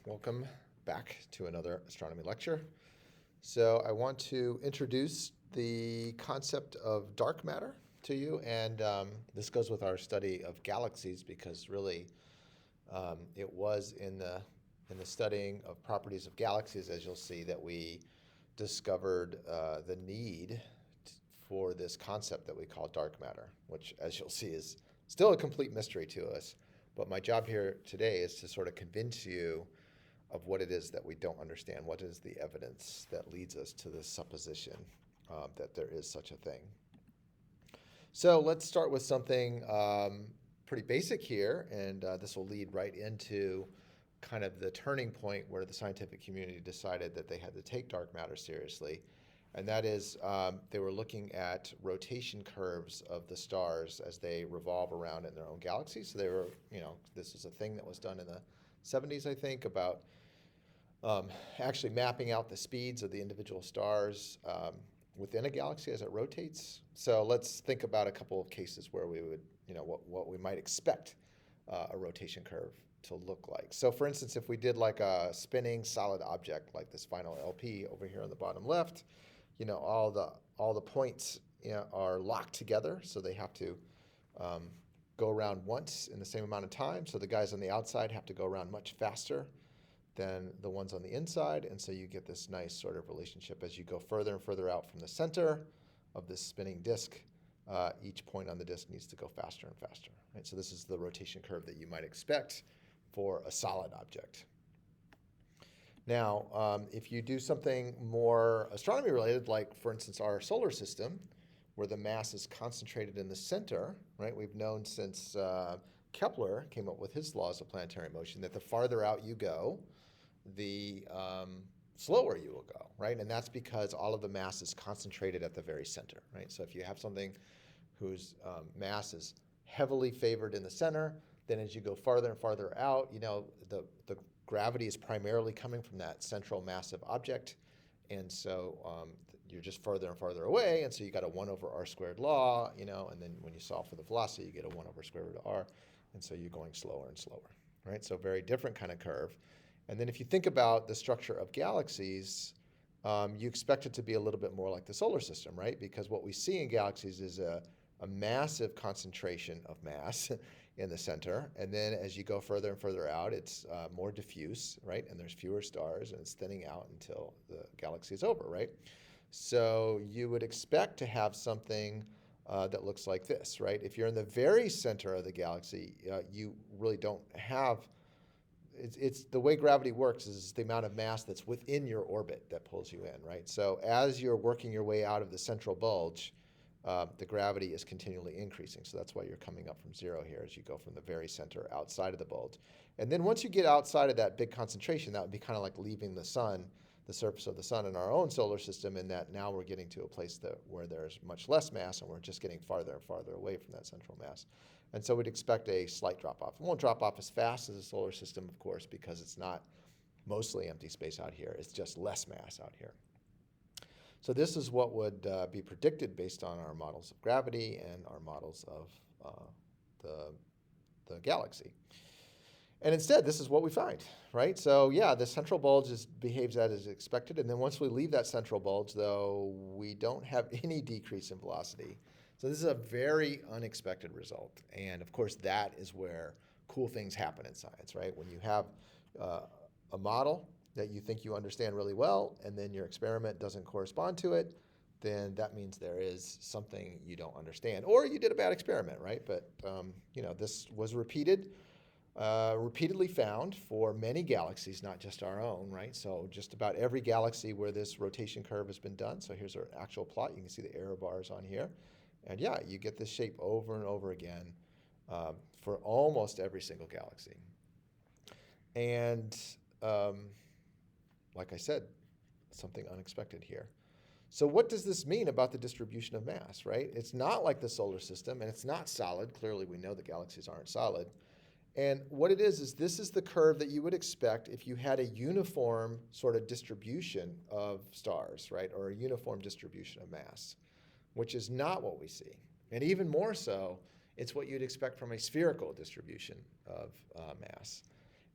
Welcome back to another astronomy lecture. So I want to introduce the concept of dark matter to you, and this goes with our study of galaxies because really it was in the studying of properties of galaxies, as you'll see, that we discovered the need for this concept that we call dark matter, which, as you'll see, is still a complete mystery to us. But my job here today is to sort of convince you of what it is that we don't understand. What is the evidence that leads us to this supposition that there is such a thing? So let's start with something pretty basic here, and this will lead right into kind of the turning point where the scientific community decided that they had to take dark matter seriously. And that is, they were looking at rotation curves of the stars as they revolve around in their own galaxy. So they were, this was a thing that was done in the 70s, I think, about actually mapping out the speeds of the individual stars within a galaxy as it rotates. So let's think about a couple of cases where we would, what we might expect a rotation curve to look like. So for instance, if we did like a spinning solid object like this final LP over here on the bottom left, all the points are locked together, so they have to go around once in the same amount of time. So the guys on the outside have to go around much faster than the ones on the inside, and so you get this nice sort of relationship as you go further and further out from the center of this spinning disk. Each point on the disk needs to go faster and faster, right? So this is the rotation curve that you might expect for a solid object. Now, if you do something more astronomy related, like for instance our solar system, where the mass is concentrated in the center, right? We've known since Kepler came up with his laws of planetary motion that the farther out you go, the slower you will go, right? And that's because all of the mass is concentrated at the very center, right? So if you have something whose mass is heavily favored in the center, then as you go farther and farther out, the gravity is primarily coming from that central massive object, and so you're just farther and farther away, and so you got a 1 over r squared law, and then when you solve for the velocity, you get a 1 over square root of r, and so you're going slower and slower, right? So very different kind of curve. And then if you think about the structure of galaxies, you expect it to be a little bit more like the solar system, right? Because what we see in galaxies is a massive concentration of mass in the center, and then as you go further and further out, it's more diffuse, right? And there's fewer stars, and it's thinning out until the galaxy is over, right? So you would expect to have something that looks like this, right? If you're in the very center of the galaxy, you really don't have. It's the way gravity works is the amount of mass that's within your orbit that pulls you in, right? So as you're working your way out of the central bulge, the gravity is continually increasing. So that's why you're coming up from zero here as you go from the very center outside of the bulge. And then once you get outside of that big concentration, that would be kind of like leaving the sun, the surface of the sun in our own solar system, in that now we're getting to a place where there's much less mass and we're just getting farther and farther away from that central mass. And so we'd expect a slight drop off. It won't drop off as fast as the solar system, of course, because it's not mostly empty space out here. It's just less mass out here. So this is what would be predicted based on our models of gravity and our models of the galaxy. And instead, this is what we find, right? So yeah, the central bulge behaves as expected. And then once we leave that central bulge, though, we don't have any decrease in velocity. So this is a very unexpected result. And of course, that is where cool things happen in science, right? When you have a model that you think you understand really well, and then your experiment doesn't correspond to it, then that means there is something you don't understand. Or you did a bad experiment, right? But this was repeatedly found for many galaxies, not just our own, right? So just about every galaxy where this rotation curve has been done. So here's our actual plot. You can see the error bars on here. And yeah, you get this shape over and over again for almost every single galaxy. And like I said, something unexpected here. So what does this mean about the distribution of mass, right? It's not like the solar system, and it's not solid. Clearly, we know that galaxies aren't solid. And what it is this is the curve that you would expect if you had a uniform sort of distribution of stars, right? Or a uniform distribution of mass, which is not what we see. And even more so, it's what you'd expect from a spherical distribution of mass.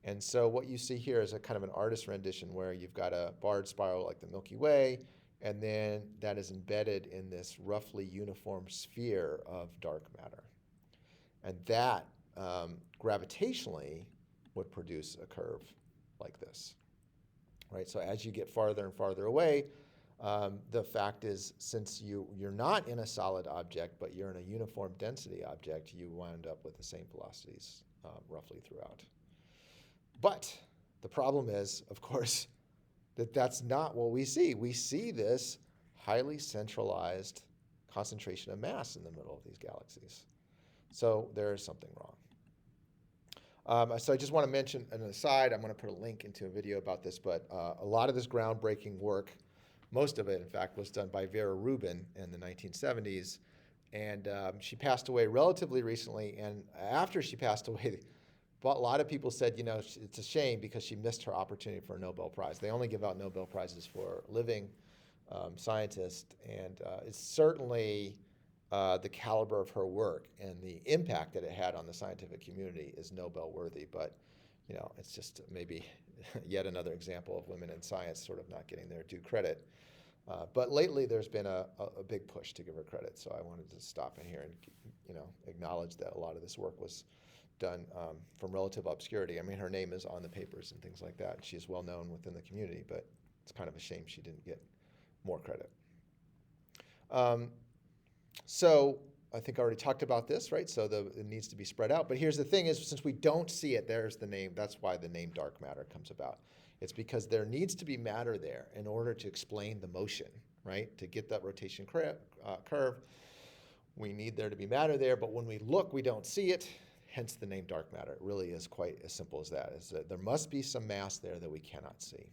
And so what you see here is a kind of an artist rendition where you've got a barred spiral like the Milky Way, and then that is embedded in this roughly uniform sphere of dark matter. And that gravitationally would produce a curve like this, right? So as you get farther and farther away, the fact is, since you're not in a solid object, but you're in a uniform density object, you wind up with the same velocities roughly throughout. But the problem is, of course, that that's not what we see. We see this highly centralized concentration of mass in the middle of these galaxies. So there is something wrong. So I just want to mention an aside. I'm going to put a link into a video about this, but a lot of this groundbreaking work, most of it, in fact, was done by Vera Rubin in the 1970s. And she passed away relatively recently. And after she passed away, a lot of people said, you know, it's a shame because she missed her opportunity for a Nobel Prize. They only give out Nobel Prizes for living scientists. And it's certainly the caliber of her work and the impact that it had on the scientific community is Nobel worthy. But, you know, it's just maybe yet another example of women in science sort of not getting their due credit. But lately there's been a big push to give her credit. So I wanted to stop in here and, you know, acknowledge that a lot of this work was done from relative obscurity. I mean, her name is on the papers and things like that. She is well known within the community, but it's kind of a shame she didn't get more credit. So I think I already talked about this, right? So it needs to be spread out. But here's the thing is, since we don't see it, there's the name. That's why the name dark matter comes about. It's because there needs to be matter there in order to explain the motion, right? To get that rotation curve, we need there to be matter there. But when we look, we don't see it. Hence the name dark matter. It really is quite as simple as that. Is that there must be some mass there that we cannot see.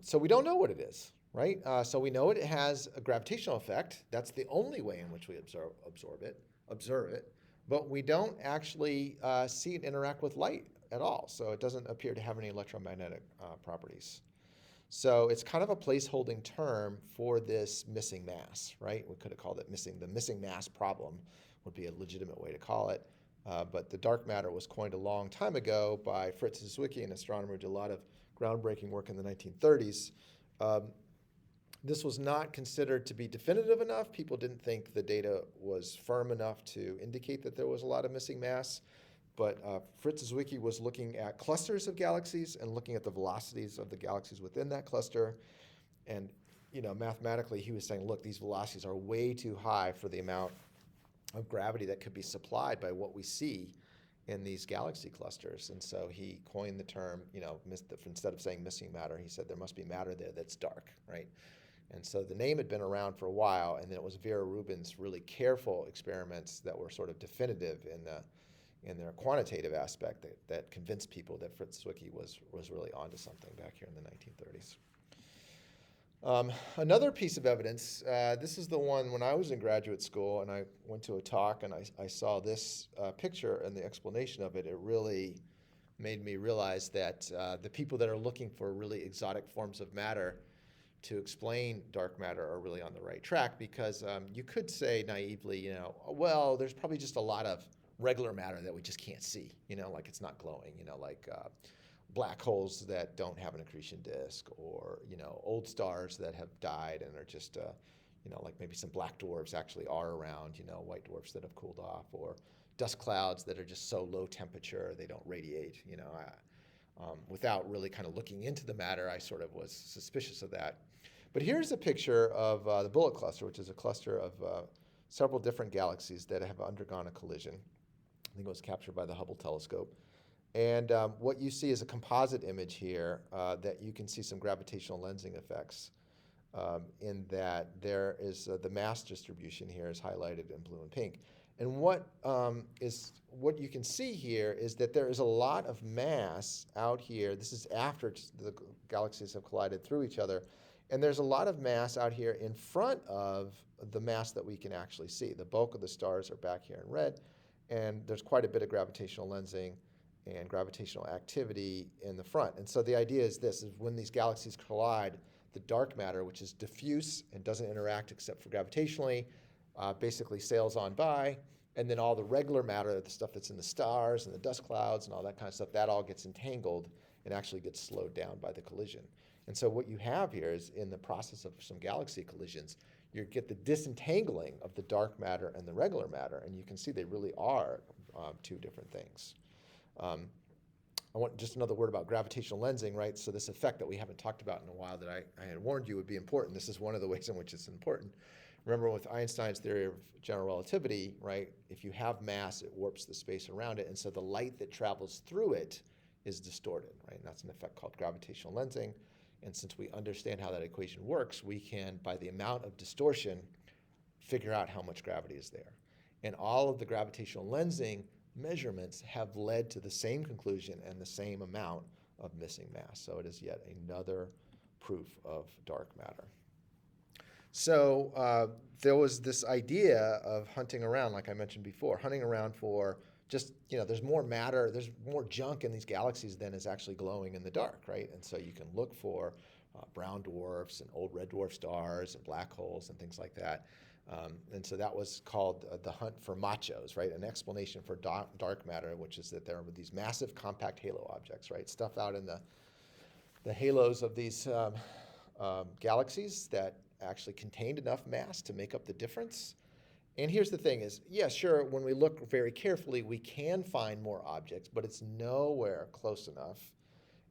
So we don't know what it is, right? So we know it has a gravitational effect. That's the only way in which we observe it. But we don't actually see it interact with light at all. So it doesn't appear to have any electromagnetic properties. So it's kind of a placeholding term for this missing mass, right? We could have called it the missing mass problem would be a legitimate way to call it. But the dark matter was coined a long time ago by Fritz Zwicky, an astronomer who did a lot of groundbreaking work in the 1930s. This was not considered to be definitive enough. People didn't think the data was firm enough to indicate that there was a lot of missing mass. But Fritz Zwicky was looking at clusters of galaxies and looking at the velocities of the galaxies within that cluster. And, you know, mathematically, he was saying, look, these velocities are way too high for the amount of gravity that could be supplied by what we see in these galaxy clusters. And so he coined the term, you know, instead of saying missing matter, he said there must be matter there that's dark, right? And so the name had been around for a while, and then it was Vera Rubin's really careful experiments that were sort of definitive in their quantitative aspect that convinced people that Fritz Zwicky was really onto something back here in the 1930s. Another piece of evidence, this is the one when I was in graduate school and I went to a talk and I saw this picture and the explanation of it. It really made me realize that the people that are looking for really exotic forms of matter to explain dark matter are really on the right track, because you could say naively, you know, well, there's probably just a lot of regular matter that we just can't see, you know, like it's not glowing, you know, like black holes that don't have an accretion disk, or, you know, old stars that have died and are just, you know, like maybe some black dwarfs actually are around, you know, white dwarfs that have cooled off, or dust clouds that are just so low temperature they don't radiate, you know. Without really kind of looking into the matter, I sort of was suspicious of that. But here's a picture of the Bullet Cluster, which is a cluster of several different galaxies that have undergone a collision. I think it was captured by the Hubble telescope. And what you see is a composite image here that you can see some gravitational lensing effects in that there is the mass distribution here is highlighted in blue and pink. And what you can see here is that there is a lot of mass out here. This is after the galaxies have collided through each other. And there's a lot of mass out here in front of the mass that we can actually see. The bulk of the stars are back here in red. And there's quite a bit of gravitational lensing and gravitational activity in the front. And so the idea is this, is when these galaxies collide, the dark matter, which is diffuse and doesn't interact except for gravitationally, basically sails on by, And then all the regular matter, the stuff that's in the stars and the dust clouds and all that kind of stuff, that all gets entangled and actually gets slowed down by the collision. And so what you have here is, in the process of some galaxy collisions, you get the disentangling of the dark matter and the regular matter, and you can see they really are two different things. I want just another word about gravitational lensing, right? So this effect that we haven't talked about in a while that I had warned you would be important. This is one of the ways in which it's important. Remember, with Einstein's theory of general relativity, right? If you have mass, it warps the space around it, and so the light that travels through it is distorted, right? And that's an effect called gravitational lensing. And since we understand how that equation works, we can, by the amount of distortion, figure out how much gravity is there. And all of the gravitational lensing measurements have led to the same conclusion and the same amount of missing mass. So it is yet another proof of dark matter. So there was this idea of hunting around, like I mentioned before, hunting around for just, there's more matter, there's more junk in these galaxies than is actually glowing in the dark, right? And so you can look for brown dwarfs and old red dwarf stars and black holes and things like that. And so that was called the hunt for machos, right? An explanation for dark matter, which is that there are these massive compact halo objects, right? Stuff out in the halos of these galaxies that actually contained enough mass to make up the difference. And here's the thing is, yeah, sure, when we look very carefully, we can find more objects, but it's nowhere close enough,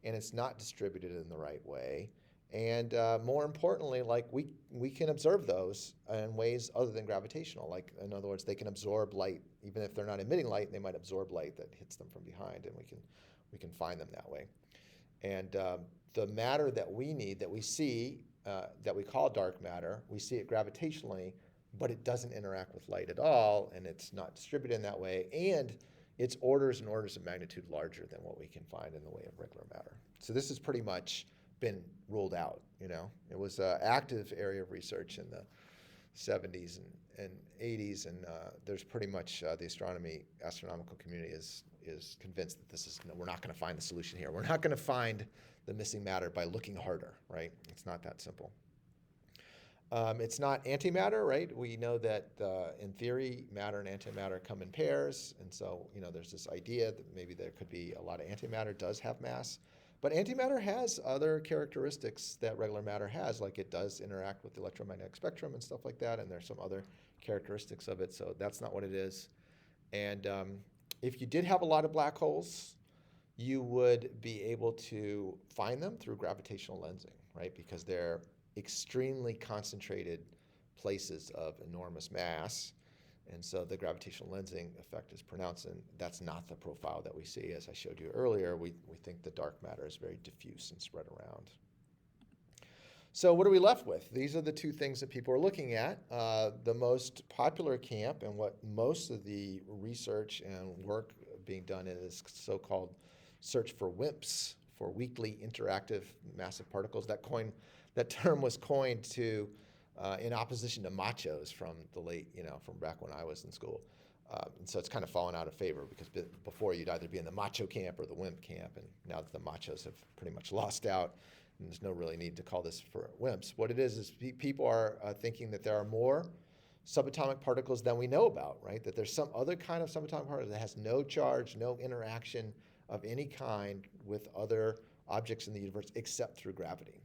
and it's not distributed in the right way. And more importantly, like we can observe those in ways other than gravitational. Like, in other words, they can absorb light. Even if they're not emitting light, they might absorb light that hits them from behind, and we can find them that way. And the matter that we need, that we see, that we call dark matter, we see it gravitationally, but it doesn't interact with light at all, and it's not distributed in that way, and it's orders and orders of magnitude larger than what we can find in the way of regular matter. So this has pretty much been ruled out. It was an active area of research in the 70s and 80s, and there's pretty much the astronomical community is convinced that we're not going to find the solution here. We're not going to find the missing matter by looking harder, right? It's not that simple. It's not antimatter, right? We know that in theory, matter and antimatter come in pairs, and so there's this idea that maybe there could be a lot of antimatter does have mass, but antimatter has other characteristics that regular matter has, like it does interact with the electromagnetic spectrum and stuff like that, and there's some other characteristics of it, so that's not what it is. And if you did have a lot of black holes, you would be able to find them through gravitational lensing, right? Because they're extremely concentrated places of enormous mass, and so the gravitational lensing effect is pronounced, and that's not the profile that we see. As I showed you earlier, we think the dark matter is very diffuse and spread around. So what are we left with? These are the two things that people are looking at. The most popular camp, and what most of the research and work being done in, is so-called search for WIMPs, for weakly interactive massive particles. That term was coined in opposition to machos from the late, from back when I was in school. And so it's kind of fallen out of favor, because before you'd either be in the macho camp or the WIMP camp, and now that the machos have pretty much lost out, and there's no really need to call this for WIMPs. What it is people are thinking that there are more subatomic particles than we know about, right? That there's some other kind of subatomic particle that has no charge, no interaction of any kind with other objects in the universe except through gravity.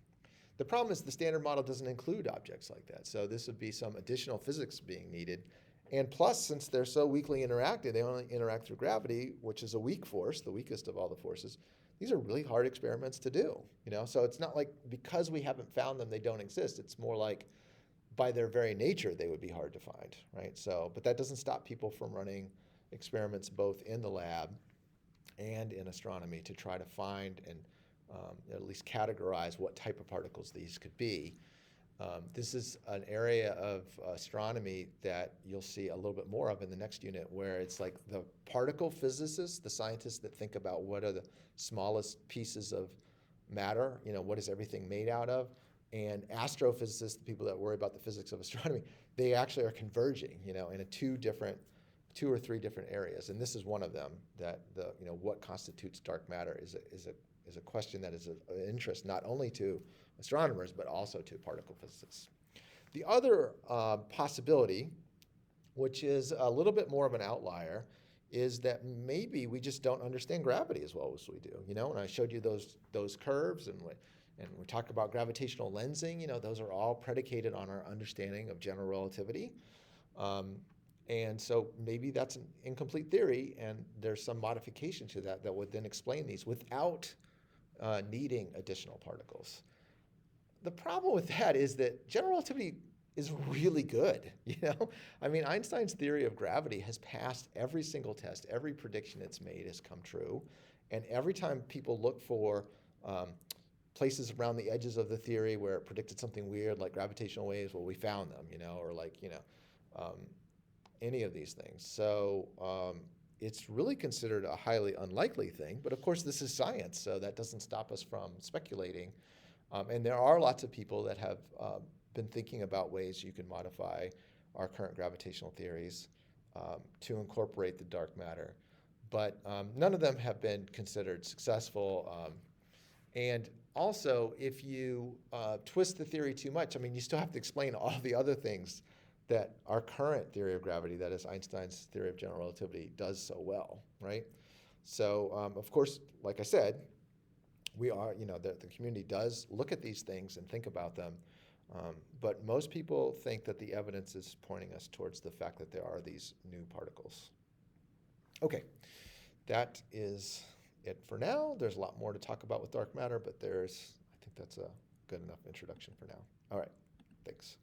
The problem is the standard model doesn't include objects like that, so this would be some additional physics being needed. And plus, since they're so weakly interacting, they only interact through gravity, which is a weak force, the weakest of all the forces. These are really hard experiments to do, So it's not like because we haven't found them, they don't exist. It's more like by their very nature, they would be hard to find, right? So, but that doesn't stop people from running experiments both in the lab and in astronomy to try to find and at least categorize what type of particles these could be. This is an area of astronomy that you'll see a little bit more of in the next unit, where it's like the particle physicists, the scientists that think about what are the smallest pieces of matter, what is everything made out of, and astrophysicists, the people that worry about the physics of astronomy, they actually are converging, in two or three different areas, and this is one of them. That what constitutes dark matter is a question that is of interest not only to astronomers but also to particle physicists. The other possibility which is a little bit more of an outlier, is that maybe we just don't understand gravity as well as we do. And I showed you those curves, and we talk about gravitational lensing. Those are all predicated on our understanding of general relativity. And so maybe that's an incomplete theory, and there's some modification to that would then explain these without needing additional particles. The problem with that is that general relativity is really good. I mean, Einstein's theory of gravity has passed every single test. Every prediction it's made has come true. And every time people look for places around the edges of the theory where it predicted something weird, like gravitational waves, well, we found them, or any of these things. So it's really considered a highly unlikely thing. But of course, this is science, so that doesn't stop us from speculating. And there are lots of people that have been thinking about ways you can modify our current gravitational theories to incorporate the dark matter. But none of them have been considered successful. And also, if you twist the theory too much, I mean, you still have to explain all the other things that our current theory of gravity, that is Einstein's theory of general relativity, does so well, right? So, of course, like I said, we are, the community does look at these things and think about them. But most people think that the evidence is pointing us towards the fact that there are these new particles. Okay, that is it for now. There's a lot more to talk about with dark matter, but I think that's a good enough introduction for now. All right, thanks.